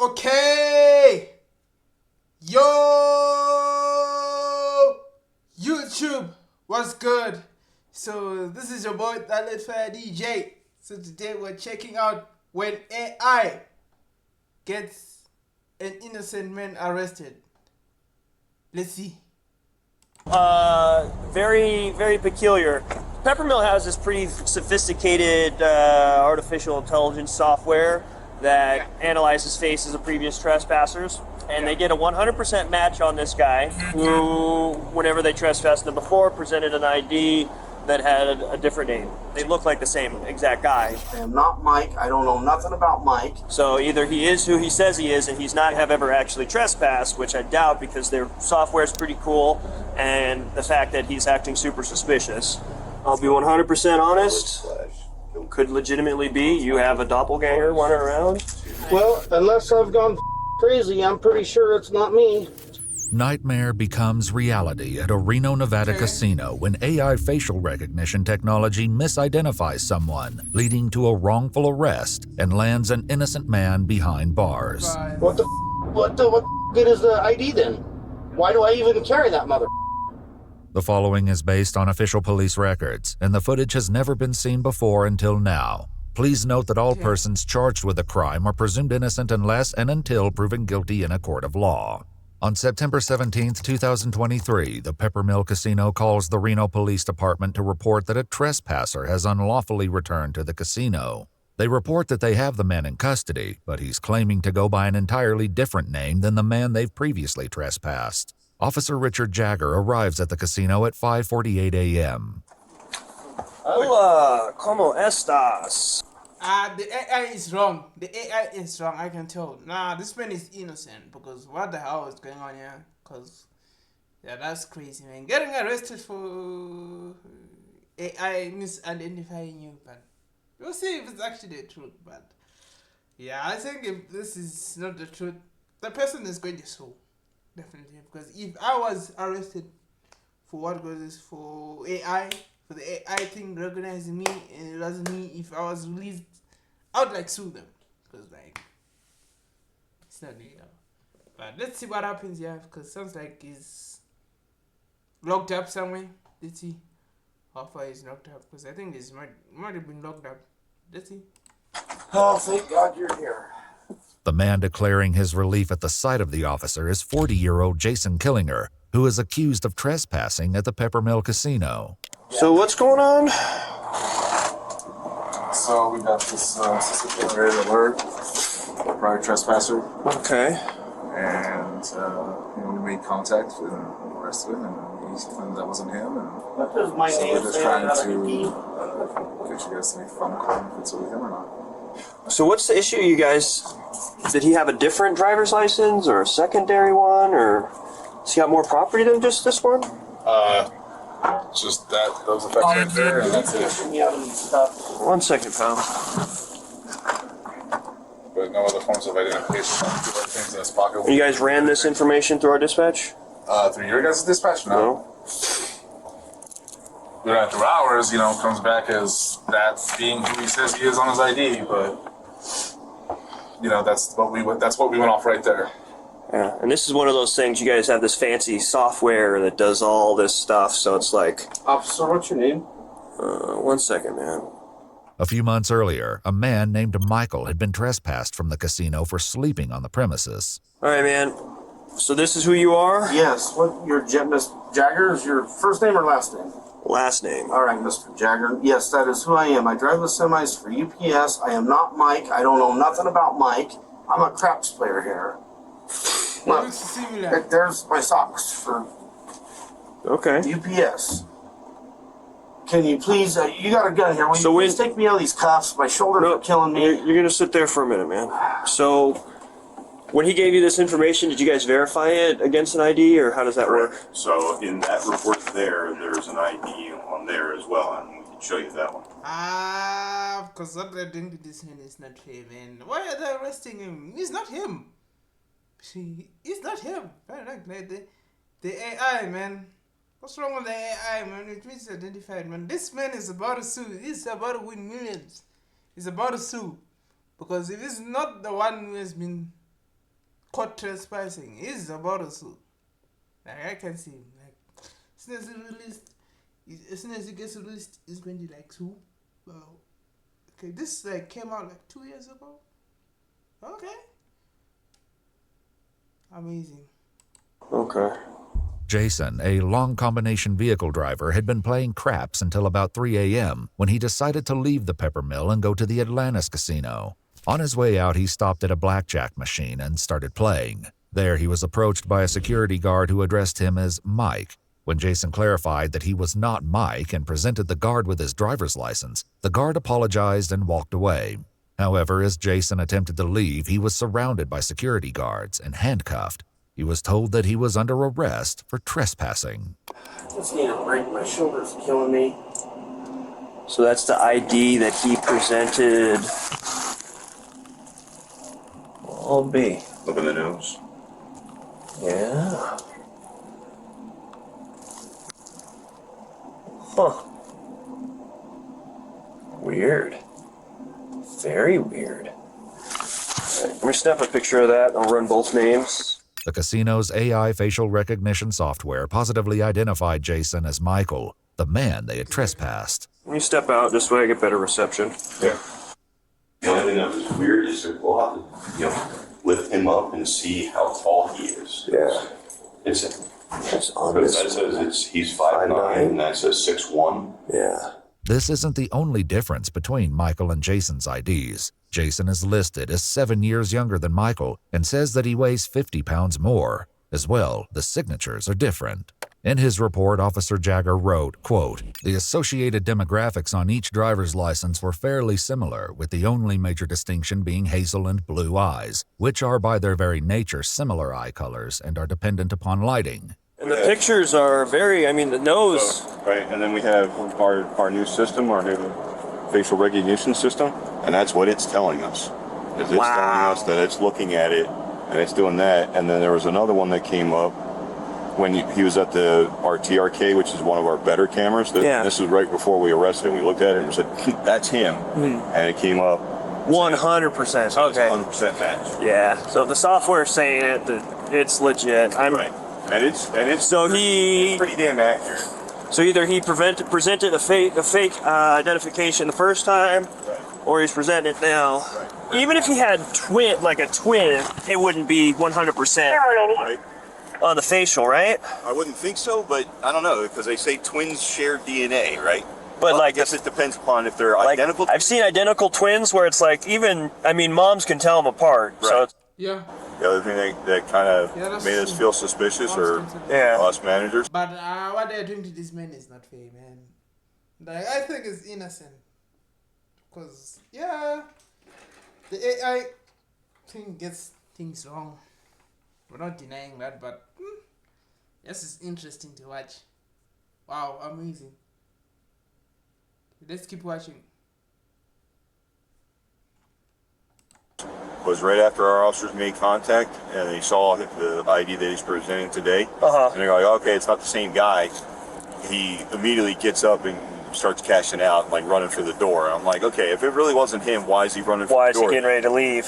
Okay, yo, YouTube, what's good? So this is your boy Dalit Fire DJ. So today we're checking out when AI gets an innocent man arrested. Let's see. Very, very peculiar. Peppermill has this pretty sophisticated artificial intelligence software that analyzes faces of previous trespassers, and they get a 100% match on this guy who, whenever they trespassed him before, presented an ID that had a different name. They look like the same exact guy. I am not Mike. I don't know nothing about Mike. So either he is who he says he is, and he's not have ever actually trespassed, which I doubt because their software is pretty cool, and the fact that he's acting super suspicious. I'll be 100% honest. Could legitimately be you have a doppelganger running around. Well, unless I've gone crazy, I'm pretty sure it's not me. Nightmare becomes reality at a Reno, Nevada casino when AI facial recognition technology misidentifies someone, leading to a wrongful arrest and lands an innocent man behind bars. What the good is the ID then? Why do I even carry that mother? The following is based on official police records, and the footage has never been seen before until now. Please note that all persons charged with a crime are presumed innocent unless and until proven guilty in a court of law. On September 17, 2023, the Peppermill Casino calls the Reno Police Department to report that a trespasser has unlawfully returned to the casino. They report that they have the man in custody, but he's claiming to go by an entirely different name than the man they've previously trespassed. Officer Richard Jagger arrives at the casino at 5:48 a.m. Hola, ¿cómo estás? The AI is wrong. The AI is wrong, I can tell. Nah, this man is innocent because what the hell is going on here? Because, yeah, that's crazy, man. Getting arrested for AI misidentifying you, but we'll see if it's actually the truth. But, yeah, I think if this is not the truth, the person is going to sue. Definitely. Because if I was arrested for what goes this, for AI, for the AI thing recognizing me and it doesn't mean if I was released, I would like sue them because like it's not legal. But let's see what happens here because it sounds like he's locked up somewhere. Let's see how far he's locked up because I think he's might have been locked up. Let's see. Oh, thank God you're here. The man declaring his relief at the sight of the officer is 40-year-old Jason Killinger, who is accused of trespassing at the Peppermill Casino. So what's going on? So we got this red alert, prior trespasser, Okay. and we made contact with him, arrested him, and he claimed that wasn't him. And What does my so name we're just say trying on that to ID? get you guys to make a phone call if it's with him or not. So what's the issue, you guys? Did he have a different driver's license or a secondary one, or has he got more property than just this one? Just that, those effects right there, and that's it. Me out of these stuff. 1 second, pal. But no other forms of identification. Other things in his pocket. You guys ran this information through our dispatch? Through your guys' dispatch? No. We ran it through ours, comes back as that being who he says he is on his ID, but that's what we went off right there. Yeah, and this is one of those things, you guys have this fancy software that does all this stuff, so it's like... Officer, what's your name? 1 second, man. A few months earlier, a man named Michael had been trespassed from the casino for sleeping on the premises. All right, man. So this is who you are? Yes. What your Miss Jagger is your first name or last name? Last name. All right, Mr. Jagger. Yes, that is who I am. I drive the semis for UPS. I am not Mike. I don't know nothing about Mike. I'm a craps player here. Look, Looks similar. there's my socks for Okay. UPS. Can you please, you got a gun here. Will So you when- please take me out of these cuffs? My shoulders are killing me. You're gonna sit there for a minute, man. So, when he gave you this information, did you guys verify it against an ID, or how does that work? So in that report there's an ID on there as well, and we can show you that one. Because what they're doing to this man is not fair, man. Why are they arresting him? He's not him. He's not him. The AI, man. What's wrong with the AI, man? It means identified, man. This man is about to sue. He's about to win millions. He's about to sue. Because if he's not the one who has been caught trespassing. He's about to sue. Like, I can see him. Like, as soon as he gets released, he's going to like sue. Wow. Okay, this like came out like 2 years ago. Okay. Amazing. Okay. Jason, a long combination vehicle driver, had been playing craps until about 3 a.m. when he decided to leave the Peppermill and go to the Atlantis Casino. On his way out, he stopped at a blackjack machine and started playing. There, he was approached by a security guard who addressed him as Mike. When Jason clarified that he was not Mike and presented the guard with his driver's license, the guard apologized and walked away. However, as Jason attempted to leave, he was surrounded by security guards and handcuffed. He was told that he was under arrest for trespassing. Just need a break. My shoulder's killing me. So that's the ID that he presented. I'll be. Look at the nose. Yeah. Huh. Weird. Very weird. Right, let me snap a picture of that. I'll run both names. The casino's AI facial recognition software positively identified Jason as Michael, the man they had trespassed. Let me step out this way I get better reception. Yeah. The only thing that was weird is that we'll have to, lift him up and see how tall he is. Yeah. It's on because this. that says he's 5'9" and that says 6'1". Yeah. This isn't the only difference between Michael and Jason's IDs. Jason is listed as 7 years younger than Michael and says that he weighs 50 pounds more. As well, the signatures are different. In his report, Officer Jagger wrote, quote, "The associated demographics on each driver's license were fairly similar, with the only major distinction being hazel and blue eyes, which are by their very nature similar eye colors and are dependent upon lighting." And the pictures are very, the nose. Right, and then we have our new system, our new facial recognition system, and that's what it's telling us. It's telling us that it's looking at it, and it's doing that. And then there was another one that came up when he was at our TRK, which is one of our better cameras. This is right before we arrested him. We looked at it and said, "That's him," and it came up 100%. Okay. 100% match. Yeah. So if the software is saying it, that it's legit. Right. And it's So he pretty damn accurate. So either he presented a fake identification the first time, or he's presenting it now. Right. Even if he had a twin, it wouldn't be 100% Right. on the facial, right? I wouldn't think so, but I don't know, because they say twins share DNA, right? But well, I guess it depends upon if they're identical. I've seen identical twins where it's like moms can tell them apart. Right. So it's, Yeah. The other thing that kind of made us feel suspicious, or us managers. But what they're doing to this man is not fair, man. Like, I think it's innocent. Because, the AI thing gets things wrong. We're not denying that, but this is interesting to watch. Wow, amazing. Let's keep watching. Was right after our officers made contact, and they saw the ID that he's presenting today. And they're like, "Okay, it's not the same guy." He immediately gets up and starts cashing out, like running for the door. I'm like, okay, if it really wasn't him, why is he running for the door? why is he getting ready to leave?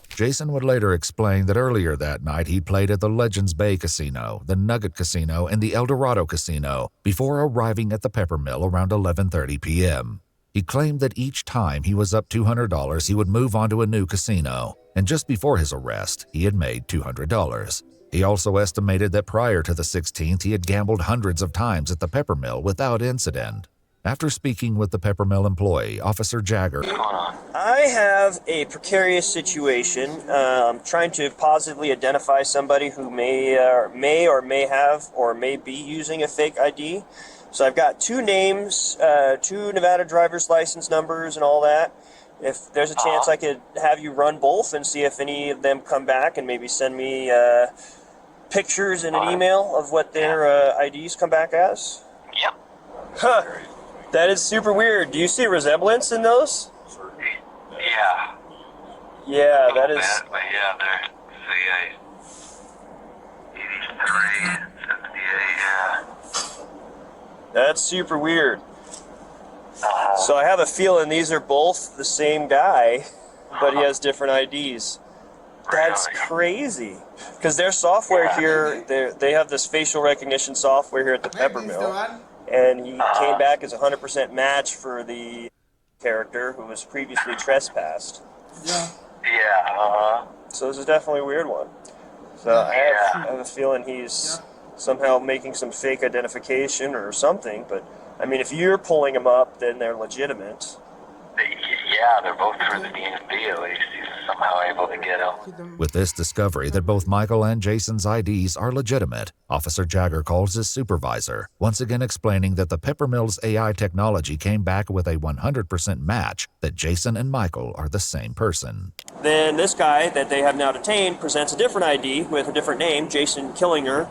Jason would later explain that earlier that night he played at the Legends Bay Casino, the Nugget Casino, and the El Dorado Casino before arriving at the Peppermill around 11:30 p.m. He claimed that each time he was up $200, he would move on to a new casino, and just before his arrest, he had made $200. He also estimated that prior to the 16th, he had gambled hundreds of times at the Peppermill without incident. After speaking with the Peppermill employee, Officer Jagger, I have a precarious situation. I'm trying to positively identify somebody who may or may have or may be using a fake ID. So I've got two names, two Nevada driver's license numbers and all that. If there's a chance I could have you run both and see if any of them come back and maybe send me pictures in an email of what their IDs come back as. Yep. Huh. That is super weird. Do you see resemblance in those? Yeah. Yeah, that is. But yeah, they're the 83, 78, yeah. That's super weird. So I have a feeling these are both the same guy, but he has different IDs. That's Really? crazy. Because their software here, they have this facial recognition software here at the Maybe it's the Peppermill, one. and he came back as a 100% match for the character who was previously trespassed. Yeah. Yeah, So this is definitely a weird one. So I have a feeling he's somehow making some fake identification or something, but I mean, if you're pulling them up, then they're legitimate. Yeah, they're both through the DMV at least. He's somehow able to get them. With this discovery that both Michael and Jason's IDs are legitimate, Officer Jagger calls his supervisor, once again explaining that the Peppermill's AI technology came back with a 100% match that Jason and Michael are the same person. Then this guy that they have now detained presents a different ID with a different name, Jason Killinger,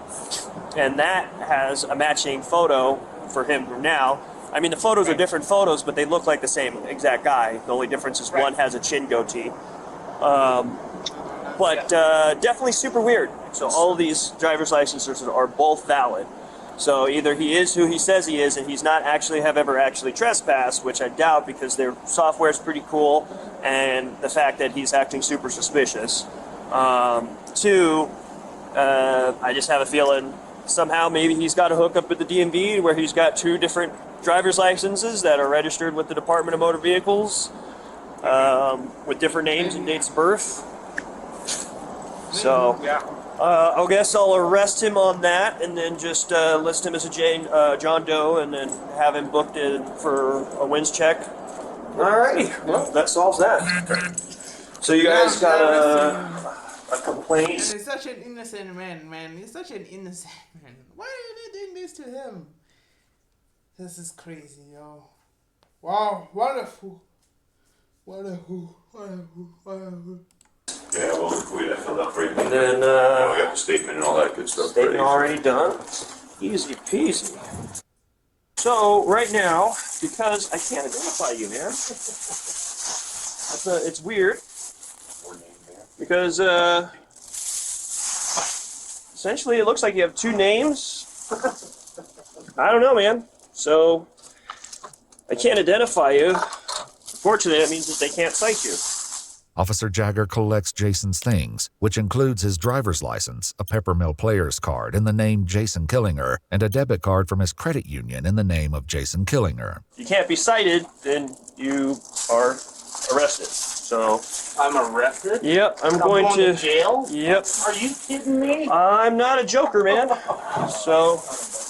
and that has a matching photo for him now. I mean, the photos are different photos, but they look like the same exact guy. The only difference is one has a chin goatee. But definitely super weird. So all of these driver's licenses are both valid. So either he is who he says he is, and he's not actually ever actually trespassed, which I doubt because their software is pretty cool, and the fact that he's acting super suspicious. Two, I just have a feeling somehow maybe he's got a hookup at the DMV where he's got two different driver's licenses that are registered with the Department of Motor Vehicles with different names and dates of birth. So I guess I'll arrest him on that and then just list him as a John Doe and then have him booked in for a wins check. Alrighty, well, that solves that. So you guys got a complaint? And he's such an innocent man. He's such an innocent man. Why are they doing this to him? This is crazy, yo. Wow, wonderful. Wonderful. Yeah, well, we got filled out for you. And then We got the statement and all that good stuff. statement ready. already done. Easy peasy. So right now, because I can't identify you, man, it's weird. Because essentially it looks like you have two names. I don't know, man. So I can't identify you. Unfortunately, that means that they can't cite you. Officer Jagger collects Jason's things, which includes his driver's license, a Peppermill player's card in the name Jason Killinger, and a debit card from his credit union in the name of Jason Killinger. If you can't be cited, then you are arrested. So, I'm arrested? yep, I'm I'm going to jail? Yep. Are you kidding me? I'm not a joker, man. So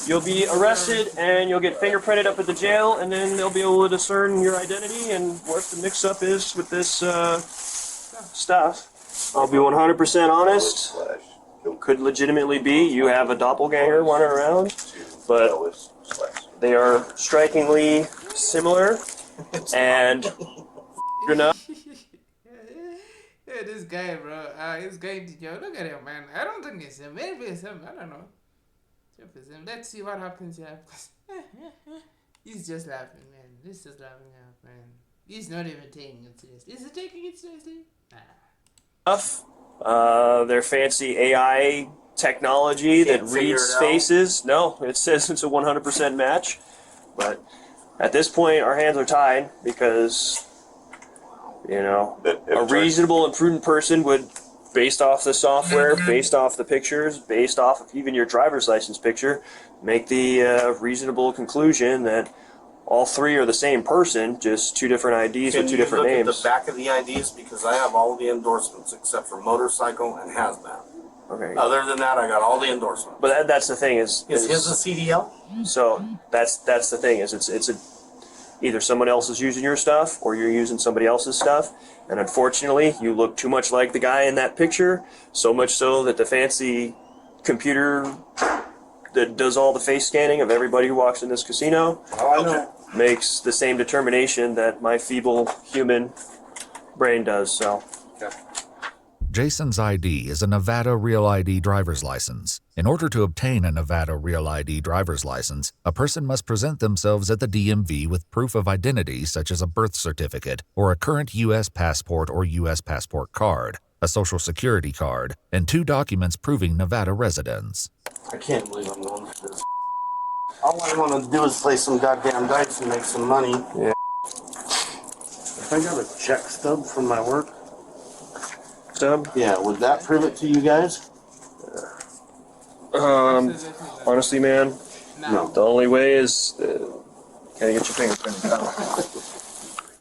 you'll be arrested and you'll get fingerprinted up at the jail, and then they'll be able to discern your identity and what the mix-up is with this stuff. I'll be 100% honest. Could legitimately be you have a doppelganger running around, but they are strikingly similar and enough. Yeah, this guy, bro. He's going to jail. Look at him, man. I don't think it's him. Maybe it's him. I don't know. If it's him. Let's see what happens here. He's just laughing, man. He's just laughing out, man. He's not even taking it seriously. Is he taking it seriously? Nah. Their fancy AI technology that Can't figure reads it out. faces. No, it says it's a 100% match. But at this point, our hands are tied because, you know, a reasonable and prudent person would, based off the software, based off the pictures, based off of even your driver's license picture, make the reasonable conclusion that all three are the same person, just two different IDs with two different Can you names. look at the back of the IDs? Because I have all the endorsements except for motorcycle and hazmat. Okay. Other than that, I got all the endorsements. But that's the thing is Is his a CDL? so that's the thing is it's either someone else is using your stuff or you're using somebody else's stuff, and unfortunately you look too much like the guy in that picture, so much so that the fancy computer that does all the face scanning of everybody who walks in this casino makes the same determination that my feeble human brain does. So Jason's ID is a Nevada Real ID driver's license. In order to obtain a Nevada Real ID driver's license, a person must present themselves at the DMV with proof of identity such as a birth certificate or a current U.S. passport or U.S. passport card, a social security card, and 2 documents proving Nevada residence. I can't believe I'm going for this. All I want to do is play some goddamn dice and make some money. Yeah. If I got a check stub from my work, stub. Yeah, would that prove it to you guys? Honestly, man, No. the only way is can I get your fingerprint out?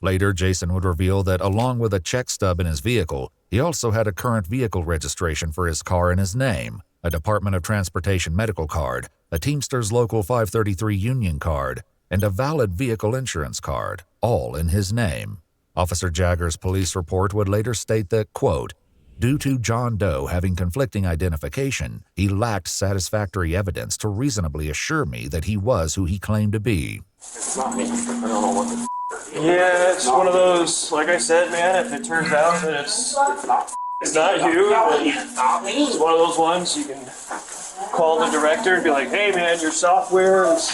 Later, Jason would reveal that along with a check stub in his vehicle, he also had a current vehicle registration for his car in his name, a Department of Transportation medical card, a Teamsters Local 533 union card, and a valid vehicle insurance card, all in his name. Officer Jagger's police report would later state that, quote, due to John Doe having conflicting identification, he lacked satisfactory evidence to reasonably assure me that he was who he claimed to be. It's not me. I don't know what the Yeah, it's one of those. Like I said, man, if it turns out that it's not you, then it's one of those ones you can call the director and be like, "Hey, man, your software is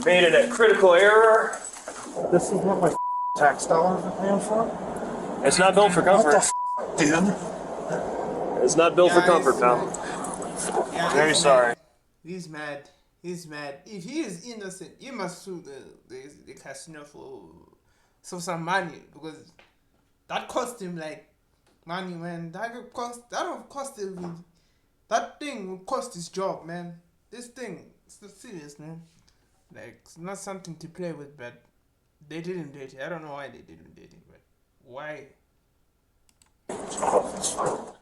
made it a critical error." This is what my tax dollars are paying for? It's not built for comfort. Dude. It's not built for comfort, pal. Yeah, Very he's sorry. mad. He's mad. He's mad. If he is innocent, you must sue the casino for some money, because that cost him like money, man. That thing will cost his job, man. This thing, it's not serious, man. Like, it's not something to play with, but they didn't date it. I don't know why they didn't date it, but why?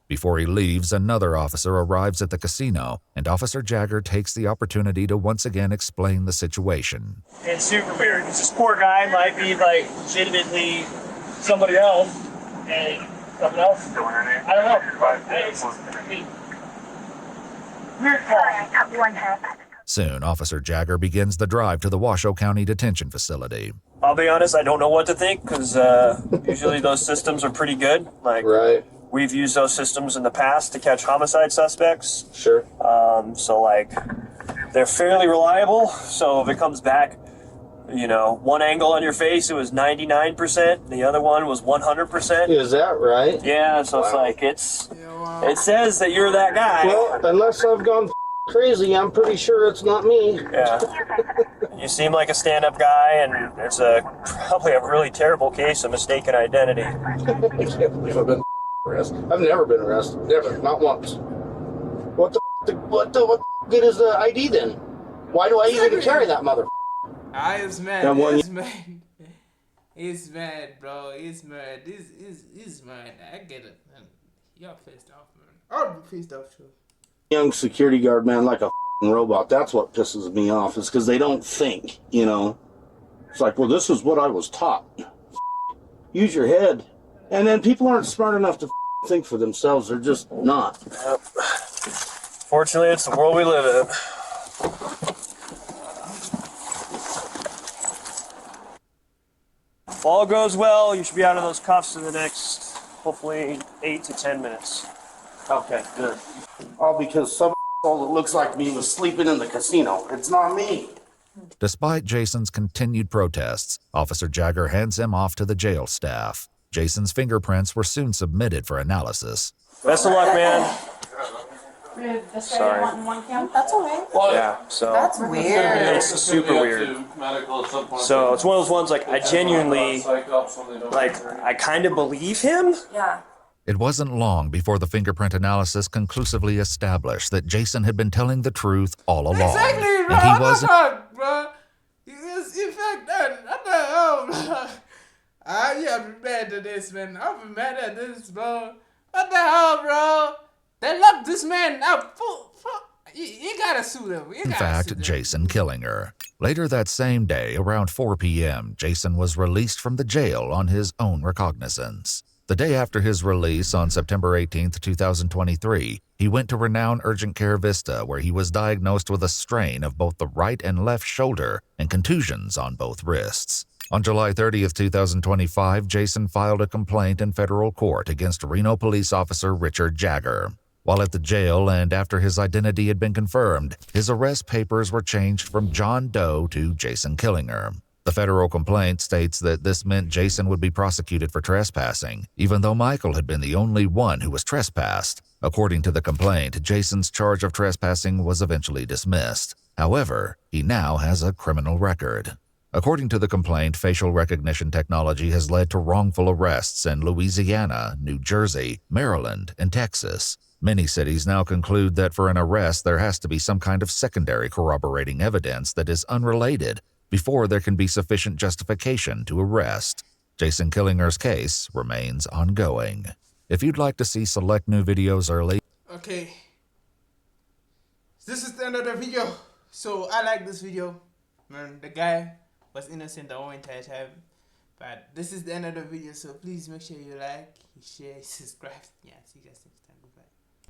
Before he leaves, another officer arrives at the casino, and Officer Jagger takes the opportunity to once again explain the situation. It's super weird. This poor guy might be like legitimately somebody else, and something else. I don't know. Weird call. Soon, Officer Jagger begins the drive to the Washoe County Detention Facility. I'll be honest, I don't know what to think, because usually those systems are pretty good. Like, Right. we've used those systems in the past to catch homicide suspects. Sure. So, like, they're fairly reliable. So if it comes back, you know, one angle on your face, it was 99%. The other one was 100%. Is that right? Yeah, so it's like, it says that you're that guy. Well, unless I've gone crazy, I'm pretty sure it's not me. Yeah. You seem like a stand-up guy, and it's probably a really terrible case of mistaken identity. I can't believe I've been arrested. I've never been arrested. Never. Not once. What the good is the ID then? Why do I even carry that mother? He's mad. That one- He's mad. He's mad, bro. He's mad. He's mad. I get it, man. You're pissed off, man. I'll be pissed off too. Young security guard, man, like a robot. That's what pisses me off, is because they don't think, you know. It's like, well, this is what I was taught. Use your head. And then people aren't smart enough to think for themselves. They're just not. Yep. Fortunately, it's the world we live in. If all goes well, you should be out of those cuffs in the next, hopefully, 8 to 10 minutes. Okay, good. All because some that looks like me was sleeping in the casino. It's not me. Despite Jason's continued protests, Officer Jagger hands him off to the jail staff. Jason's fingerprints were soon submitted for analysis. Best of luck, man. Sorry. That's okay. Yeah, so That's weird. it's super weird. So it's one of those ones, like, I genuinely, like, I kind of believe him. Yeah. It wasn't long before the fingerprint analysis conclusively established that Jason had been telling the truth all along. Exactly, bro. And he wasn't. Bro. It's in fact that. What the hell, bro? I'm mad at this, man. I'm mad at this, bro. What the hell, bro? They locked this man up. You gotta sue them. In fact, Jason Killinger. Later that same day, around 4 p.m., Jason was released from the jail on his own recognizance. The day after his release on September 18, 2023, he went to renowned Urgent Care Vista, where he was diagnosed with a strain of both the right and left shoulder and contusions on both wrists. On July 30, 2025, Jason filed a complaint in federal court against Reno police officer Richard Jagger. While at the jail and after his identity had been confirmed, his arrest papers were changed from John Doe to Jason Killinger. The federal complaint states that this meant Jason would be prosecuted for trespassing, even though Michael had been the only one who was trespassed. According to the complaint, Jason's charge of trespassing was eventually dismissed. However, he now has a criminal record. According to the complaint, facial recognition technology has led to wrongful arrests in Louisiana, New Jersey, Maryland, and Texas. Many cities now conclude that for an arrest there has to be some kind of secondary corroborating evidence that is unrelated before there can be sufficient justification to arrest. Jason Killinger's case remains ongoing. If you'd like to see select new videos early... Okay. This is the end of the video. So I like this video. Man, the guy was innocent the whole entire time. But this is the end of the video. So please make sure you like, you share, subscribe. Yeah, see you guys next time.